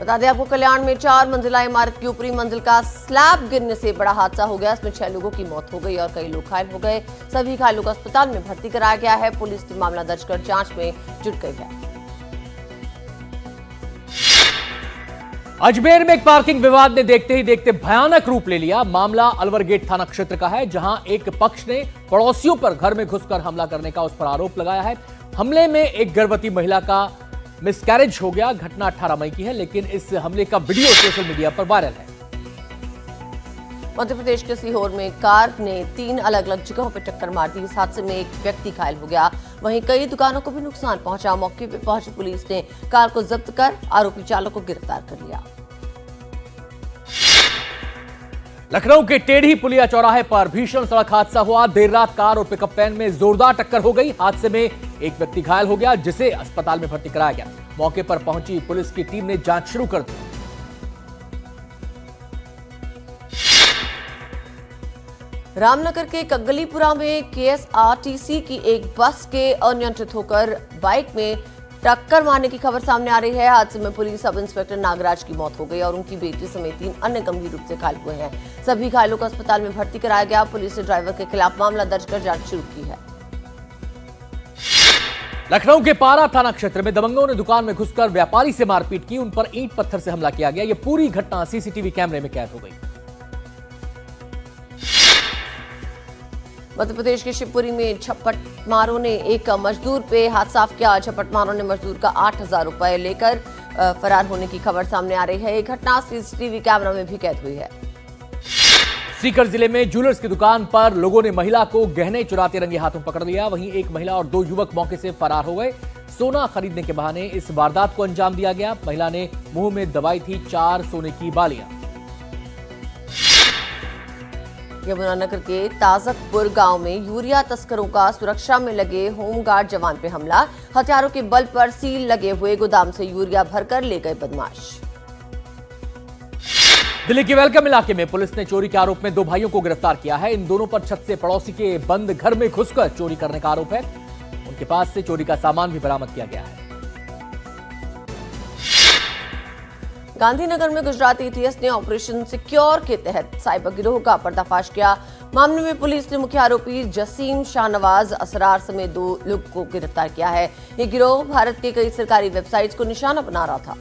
बता दें आपको, कल्याण में 4 मंजिला इमारत की ऊपरी मंजिल का स्लैब गिरने से बड़ा हादसा हो गया। इसमें 6 लोगों की मौत हो गई और कई लोग घायल हो गए। सभी घायलों को अस्पताल में भर्ती कराया गया है। पुलिस ने मामला दर्ज कर जांच में जुट गई है। अजमेर में एक पार्किंग विवाद ने देखते ही देखते भयानक रूप ले लिया। मामला अलवर गेट थाना क्षेत्र का है, जहां एक पक्ष ने पड़ोसियों पर घर में घुसकर हमला करने का उस पर आरोप लगाया है। हमले में एक गर्भवती महिला का मिसकैरेज हो गया। घटना 18 मई की है, लेकिन इस हमले का वीडियो सोशल मीडिया पर वायरल है। मध्य प्रदेश के सीहोर में कार ने 3 अलग अलग जगहों पर टक्कर मार दी। इस हादसे में एक व्यक्ति घायल हो गया, वहीं कई दुकानों को भी नुकसान पहुंचा। मौके पर पहुंची पुलिस ने कार को जब्त कर आरोपी चालक को गिरफ्तार कर लिया। लखनऊ के टेढ़ी पुलिया चौराहे पर भीषण सड़क हादसा हुआ। देर रात कार और पिकअप वैन में जोरदार टक्कर हो गई। हादसे में एक व्यक्ति घायल हो गया, जिसे अस्पताल में भर्ती कराया गया। मौके पर पहुंची पुलिस की टीम ने जांच शुरू कर दी। रामनगर के कग्गलीपुरा में केएसआरटीसी की एक बस के अनियंत्रित होकर बाइक में टक्कर मारने की खबर सामने आ रही है। हादसे में पुलिस सब इंस्पेक्टर नागराज की मौत हो गई और उनकी बेटी समेत 3 अन्य गंभीर रूप से घायल हुए हैं। सभी घायलों को अस्पताल में भर्ती कराया गया। पुलिस ने ड्राइवर के खिलाफ मामला दर्ज कर जांच शुरू की है। लखनऊ के पारा थाना क्षेत्र में दबंगों ने दुकान में घुसकर व्यापारी से मारपीट की। उन पर ईंट पत्थर से हमला किया गया। यह पूरी घटना सीसीटीवी कैमरे में कैद हो गई। मध्य प्रदेश के शिवपुरी में झपटमारों ने एक मजदूर पे हाथ साफ किया। झपटमारों ने मजदूर का 8,000 रुपए लेकर फरार होने की खबर सामने आ रही है। ये घटना सीसीटीवी कैमरा में भी कैद हुई है। सीकर जिले में ज्वेलर्स की दुकान पर लोगों ने महिला को गहने चुराते रंगे हाथों पकड़ लिया। वहीं एक महिला और 2 युवक मौके से फरार हो गए। सोना खरीदने के बहाने इस वारदात को अंजाम दिया गया। महिला ने मुंह में दबाई थी 4 सोने की बालियां। यमुनानगर के ताजकपुर गांव में यूरिया तस्करों का सुरक्षा में लगे होमगार्ड जवान पे हमला। हथियारों के बल पर सील लगे हुए गोदाम से यूरिया भरकर ले गए बदमाश। दिल्ली के वेलकम इलाके में पुलिस ने चोरी के आरोप में 2 भाइयों को गिरफ्तार किया है। इन दोनों पर छत से पड़ोसी के बंद घर में घुसकर चोरी करने का आरोप है। उनके पास से चोरी का सामान भी बरामद किया गया है। गांधीनगर में गुजरात एटीएस ने ऑपरेशन सिक्योर के तहत साइबर गिरोह का पर्दाफाश किया। मामले में पुलिस ने मुख्य आरोपी जसीम शाहनवाज असरार समेत 2 लोगों को गिरफ्तार किया है। ये गिरोह भारत के कई सरकारी वेबसाइट्स को निशाना बना रहा था।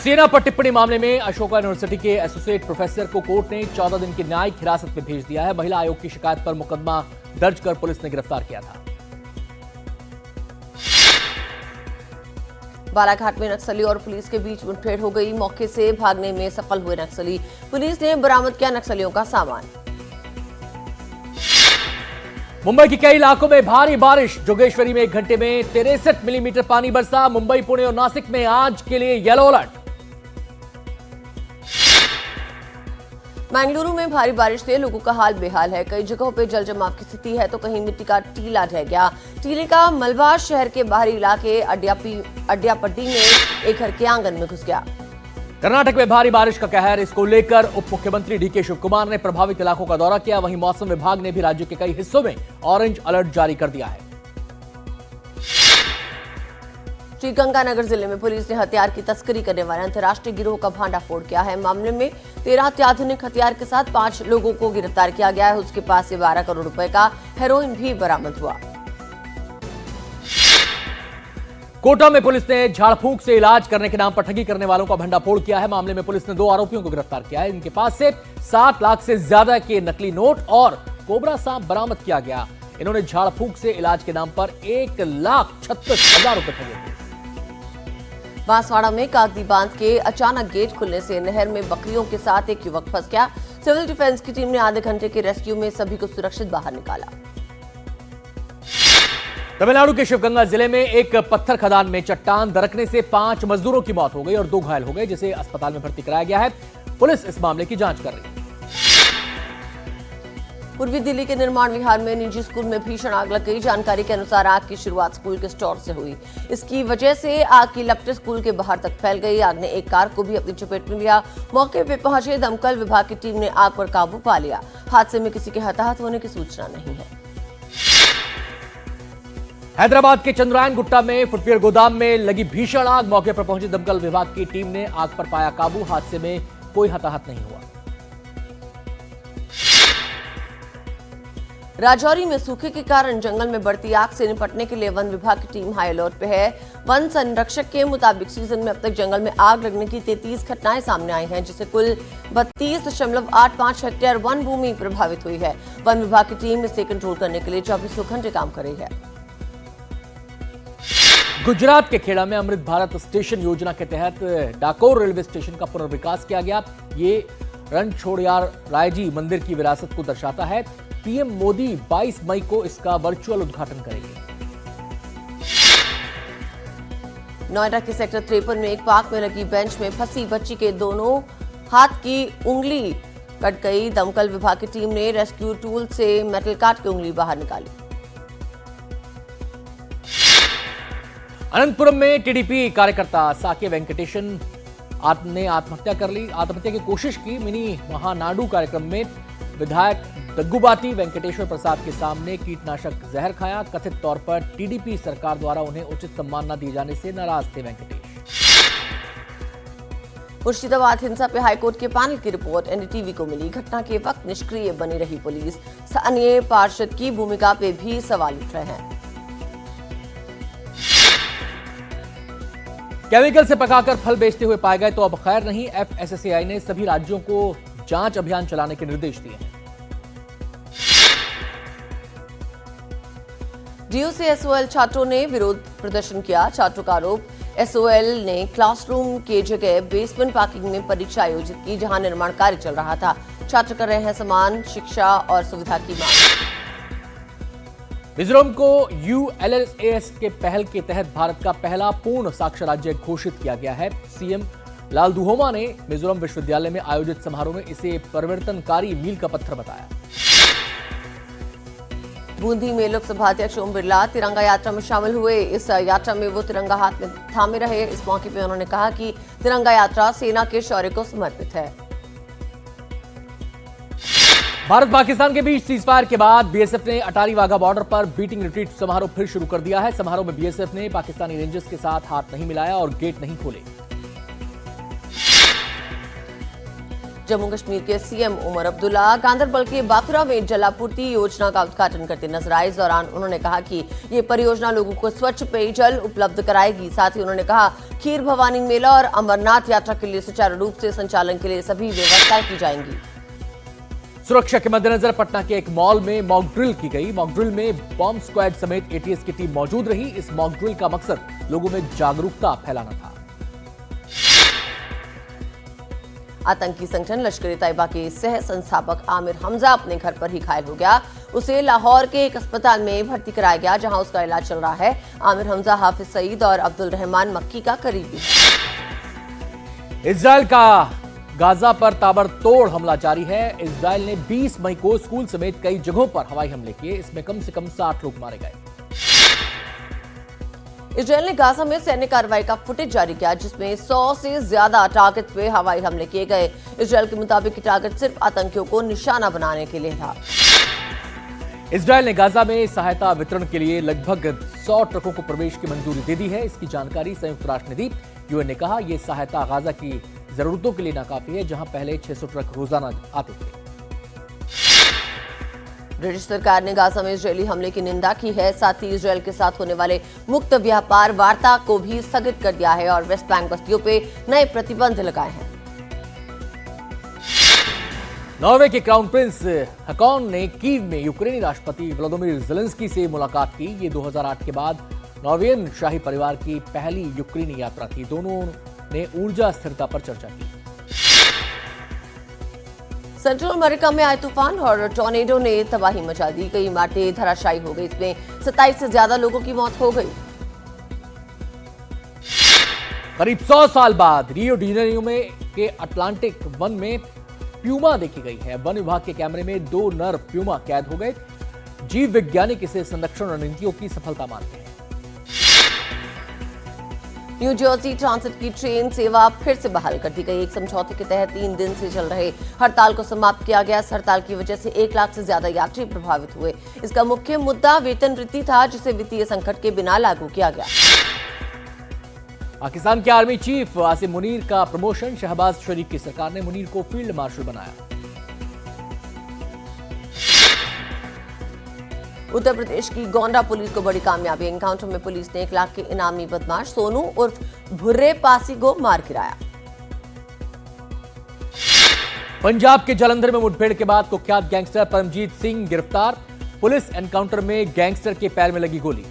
सेना पर टिप्पणी मामले में अशोका यूनिवर्सिटी के एसोसिएट प्रोफेसर को कोर्ट ने 14 दिन की न्यायिक हिरासत में भेज दिया है। महिला आयोग की शिकायत पर मुकदमा दर्ज कर पुलिस ने गिरफ्तार किया था। बालाघाट में नक्सली और पुलिस के बीच मुठभेड़ हो गई। मौके से भागने में सफल हुए नक्सली। पुलिस ने बरामद किया नक्सलियों का सामान। मुंबई के कई इलाकों में भारी बारिश। जोगेश्वरी में 1 घंटे में 63 मिलीमीटर पानी बरसा। मुंबई, पुणे और नासिक में आज के लिए येलो अलर्ट। बेंगलुरु में भारी बारिश से लोगों का हाल बेहाल है। कई जगहों पर जल जमाव की स्थिति है तो कहीं मिट्टी का टीला ढह गया। टीले का मलबा शहर के बाहरी इलाके अड्यापट्टी में एक घर के आंगन में घुस गया। कर्नाटक में भारी बारिश का कहर। इसको लेकर उप मुख्यमंत्री डीके शिवकुमार ने प्रभावित इलाकों का दौरा किया। वहीं मौसम विभाग ने भी राज्य के कई हिस्सों में ऑरेंज अलर्ट जारी कर दिया है। श्रीगंगानगर जिले में पुलिस ने हथियार की तस्करी करने वाले अंतर्राष्ट्रीय गिरोह का भांडाफोड़ किया है। मामले में 13 अत्याधुनिक हथियार के साथ 5 लोगों को गिरफ्तार किया गया है। उसके पास से 12 करोड़ रुपए का हेरोइन भी बरामद हुआ। कोटा में पुलिस ने झाड़ फूंक से इलाज करने के नाम पर ठगी करने वालों का भंडाफोड़ किया है। मामले में पुलिस ने 2 आरोपियों को गिरफ्तार किया है। इनके पास से 7 लाख से ज्यादा के नकली नोट और कोबरा सांप बरामद किया गया। इन्होंने झाड़ फूंक से इलाज के नाम पर 1,36,000 रुपए ठगे। बांसवाड़ा में कागदी बांध के अचानक गेट खुलने से नहर में बकरियों के साथ एक युवक फंस गया। सिविल डिफेंस की टीम ने आधे घंटे के रेस्क्यू में सभी को सुरक्षित बाहर निकाला। तमिलनाडु के शिवगंगा जिले में एक पत्थर खदान में चट्टान दरकने से 5 मजदूरों की मौत हो गई और 2 घायल हो गए, जिसे अस्पताल में भर्ती कराया गया है। पुलिस इस मामले की जांच कर रही है। पूर्वी दिल्ली के निर्माण विहार में निजी स्कूल में भीषण आग लग गई। जानकारी के अनुसार आग की शुरुआत स्कूल के स्टोर से हुई। इसकी वजह से आग की लपटें स्कूल के बाहर तक फैल गई। आग ने एक कार को भी अपनी चपेट में लिया। मौके पर पहुंचे दमकल विभाग की टीम ने आग पर काबू पा लिया। हादसे में किसी के हताहत होने की सूचना नहीं है। हैदराबाद के चंद्रायन गुट्टा में फुटवियर गोदाम में लगी भीषण आग। मौके पर पहुंची दमकल विभाग की टीम ने आग पर पाया काबू। हादसे में कोई हताहत नहीं हुआ। राजौरी में सूखे के कारण जंगल में बढ़ती आग से निपटने के लिए वन विभाग की टीम हाई अलर्ट पे है। वन संरक्षक के मुताबिक सीजन में अब तक जंगल में आग लगने की 33 घटनाएं सामने आई हैं, जिससे कुल 32.85 हेक्टेयर वन भूमि प्रभावित हुई है। वन विभाग की टीम इसे कंट्रोल करने के लिए 24 घंटे काम कर रही है। गुजरात के खेड़ा में अमृत भारत स्टेशन योजना के तहत डाकोर रेलवे स्टेशन का पुनर्विकास किया गया। ये रणछोड़यार रायजी मंदिर की विरासत को दर्शाता है। पीएम मोदी 22 मई को इसका वर्चुअल उद्घाटन करेंगे। नोएडा के सेक्टर 53 में एक पार्क में लगी बेंच में फंसी बच्ची के दोनों हाथ की उंगली कट गई। दमकल विभाग की टीम ने रेस्क्यू टूल से मेटल काट की उंगली बाहर निकाली। अनंतपुरम में टीडीपी कार्यकर्ता साके वेंकटेशन ने आत्महत्या कर ली। आत्महत्या की कोशिश की। मिनी महानाडु कार्यक्रम में विधायक दग्गुबाती वेंकटेश्वर प्रसाद के सामने कीटनाशक जहर खाया। कथित तौर पर टीडीपी सरकार द्वारा उन्हें उचित सम्मान न दिए जाने से नाराज थे वेंकटेश। मुर्शिदाबाद हिंसा पे हाईकोर्ट के पैनल की रिपोर्ट एनडीटीवी को मिली। घटना के वक्त निष्क्रिय बनी रही पुलिस। स्थानीय पार्षद की भूमिका पे भी सवाल उठ रहे हैं। केमिकल से पकाकर फल बेचते हुए पाए गए तो अब खैर नहीं। एफएसएसएआई ने सभी राज्यों को जांच अभियान चलाने के निर्देश दिए हैं। डीयू से एसओएल छात्रों ने विरोध प्रदर्शन किया। छात्रों का आरोप एसओएल ने क्लासरूम के जगह बेसमेंट पार्किंग में परीक्षा आयोजित की, जहां निर्माण कार्य चल रहा था। छात्र कर रहे हैं समान शिक्षा और सुविधा की मांग। मिजोरम को यूएलएसएस के पहल के तहत भारत का पहला पूर्ण साक्षर राज्य घोषित किया गया है। सीएम लालदुहोमा ने मिजोरम विश्वविद्यालय में आयोजित समारोह में इसे परिवर्तनकारी मील का पत्थर बताया। बूंदी में लोकसभा अध्यक्ष ओम बिरला तिरंगा यात्रा में शामिल हुए। इस यात्रा में वो तिरंगा हाथ में थामे रहे। इस मौके पर उन्होंने कहा कि तिरंगा यात्रा सेना के शौर्य को समर्पित है। भारत पाकिस्तान के बीच सीजफायर के बाद बीएसएफ ने अटारी वाघा बॉर्डर पर बीटिंग रिट्रीट समारोह फिर शुरू कर दिया है। समारोह में बीएसएफ ने पाकिस्तानी रेंजर्स के साथ हाथ नहीं मिलाया और गेट नहीं खोले। जम्मू कश्मीर के सीएम उमर अब्दुल्ला गांधरबल के बाकुरा में जलापूर्ति योजना का उद्घाटन करते नजर आए। इस दौरान उन्होंने कहा कि ये परियोजना लोगों को स्वच्छ पेयजल उपलब्ध कराएगी। साथ ही उन्होंने कहा खीर भवानी मेला और अमरनाथ यात्रा के लिए सुचारू रूप से संचालन के लिए सभी व्यवस्थाएं की जाएंगी। सुरक्षा के मद्देनजर पटना के एक मॉल में मॉक ड्रिल की गई। मॉक ड्रिल में बॉम्ब स्क्वाड समेत एटीएस की टीम मौजूद रही। इस मॉक ड्रिल का मकसद लोगों में जागरूकता फैलाना था। आतंकी संगठन लश्कर ए तैयबा के सह संस्थापक आमिर हमजा अपने घर पर ही घायल हो गया। उसे लाहौर के एक अस्पताल में भर्ती कराया गया, जहां उसका इलाज चल रहा है। आमिर हमजा हाफिज सईद और अब्दुल रहमान मक्की का करीबी है। इजरायल का गाजा पर ताबड़तोड़ हमला जारी है। इजरायल ने 20 मई को स्कूल समेत कई जगहों पर हवाई हमले किए। इसमें कम से कम 60 लोग मारे गए। इजरायल ने गाजा में सैन्य कार्रवाई का फुटेज जारी किया, जिसमें 100 से ज्यादा टारगेट पे हवाई हमले किए गए। इजरायल के मुताबिक टारगेट सिर्फ आतंकियों को निशाना बनाने के लिए था। इजरायल ने गाजा में सहायता वितरण के लिए लगभग 100 ट्रकों को प्रवेश की मंजूरी दे दी है। इसकी जानकारी संयुक्त राष्ट्र निधि यूएन ने कहा, यह सहायता गाजा की जरूरतों के लिए नाकाफी है, जहां पहले 600 ट्रक रोजाना आते थे। ब्रिटिश सरकार ने गाजा में इजरायली हमले की निंदा की है। साथ ही इजरायल के साथ होने वाले मुक्त व्यापार वार्ता को भी स्थगित कर दिया है और वेस्ट बैंक बस्तियों पे नए प्रतिबंध लगाए हैं। नॉर्वे के क्राउन प्रिंस हकॉन ने कीव में यूक्रेनी राष्ट्रपति व्लादिमीर ज़ेलेंस्की से मुलाकात की। ये 2008 के बाद नॉर्वेयन शाही परिवार की पहली यूक्रेनी यात्रा थी। दोनों ने ऊर्जा स्थिरता पर चर्चा की। सेंट्रल अमेरिका में आए तूफान और टॉर्नेडो ने तबाही मचा दी। कई इमारतें धराशायी हो गई। इसमें 27 से ज्यादा लोगों की मौत हो गई। करीब 100 साल बाद रियो डी जेनेरियो में के अटलांटिक वन में प्यूमा देखी गई है। वन विभाग के कैमरे में 2 नर प्यूमा कैद हो गए। जीव वैज्ञानिक इसे संरक्षण रणनीतियों की सफलता मानते हैं। न्यू जर्सी ट्रांसिट की ट्रेन सेवा फिर से बहाल कर दी गई। एक समझौते के तहत 3 दिन से चल रहे हड़ताल को समाप्त किया गया। इस हड़ताल की वजह से 1 लाख से ज्यादा यात्री प्रभावित हुए। इसका मुख्य मुद्दा वेतन वृद्धि था, जिसे वित्तीय संकट के बिना लागू किया गया। पाकिस्तान के आर्मी चीफ आसिम मुनीर का प्रमोशन। शहबाज शरीफ की सरकार ने मुनीर को फील्ड मार्शल बनाया। उत्तर प्रदेश की गोंडा पुलिस को बड़ी कामयाबी। एनकाउंटर में पुलिस ने 1 लाख के इनामी बदमाश सोनू उर्फ भुर्रे पासी को मार गिराया। पंजाब के जालंधर में मुठभेड़ के बाद कुख्यात गैंगस्टर परमजीत सिंह गिरफ्तार। पुलिस एनकाउंटर में गैंगस्टर के पैर में लगी गोली।